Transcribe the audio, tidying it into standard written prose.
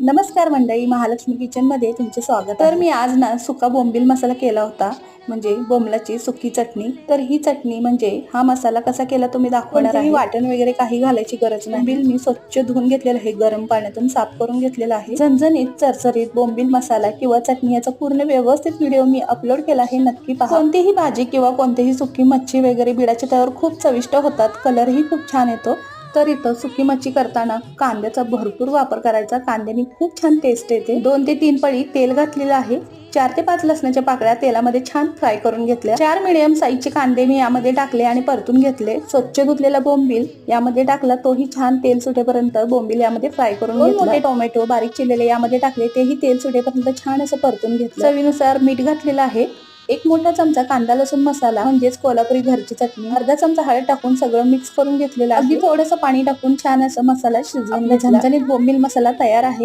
नमस्कार मंडळी, महालक्ष्मी किचन मध्ये तुमचे स्वागत. तर मी आज ना सुका बोंबील मसाला केला होता, म्हणजे बोंबलाची सुकी चटणी. तर ही चटणी म्हणजे हा मसाला कसा केला तुम्ही दाखवणार आहे. वाटण वगैरे काही घालायची गरज नाही. बोंबील मी स्वच्छ धुवून घेतलेलं आहे, गरम पाण्यातून साफ करून घेतलेला आहे. झणझणीत चरचरीत बोंबील मसाला किंवा चटणी याचा पूर्ण व्यवस्थित व्हिडिओ मी अपलोड केला आहे, नक्की पहा. कोणतीही भाजी किंवा कोणतीही सुकी मच्छी वगैरे बिडाच्या तव्यावर खूप चविष्ट होतात, कलरही खूप छान येतो. तर इथं सुकी मच्छी करताना कांद्याचा भरपूर वापर करायचा, कांद्याने खूप छान टेस्ट येते. 2 ते 3 पळी तेल घातलेलं आहे. 4 ते 5 लसणाच्या पाकळ्या तेलामध्ये छान फ्राय करून घेतल्या. 4 मीडियम साईजचे कांदे मी यामध्ये टाकले आणि परतून घेतले. स्वच्छ धुतलेला बोंबील यामध्ये टाकला, तोही छान तेल सुटेपर्यंत बोंबील यामध्ये फ्राय करून घेतला. मोठे टोमॅटो बारीक चिरलेले यामध्ये टाकले, तेही तेल सुटेपर्यंत छान असं परतून घेतलं. चवीनुसार मीठ घातलेलं आहे. 1 मोठा चमचा कांदा लसूण मसाला म्हणजेच कोल्हापुरी घरची चटणी, अर्धा चमचा हळद टाकून सगळं मिक्स करून घेतलेलं आहे. अगदी थोडंसं पाणी टाकून छान असं मसाला शिजवून घेतला. झणझणीत बोंबील मसाला तयार आहे.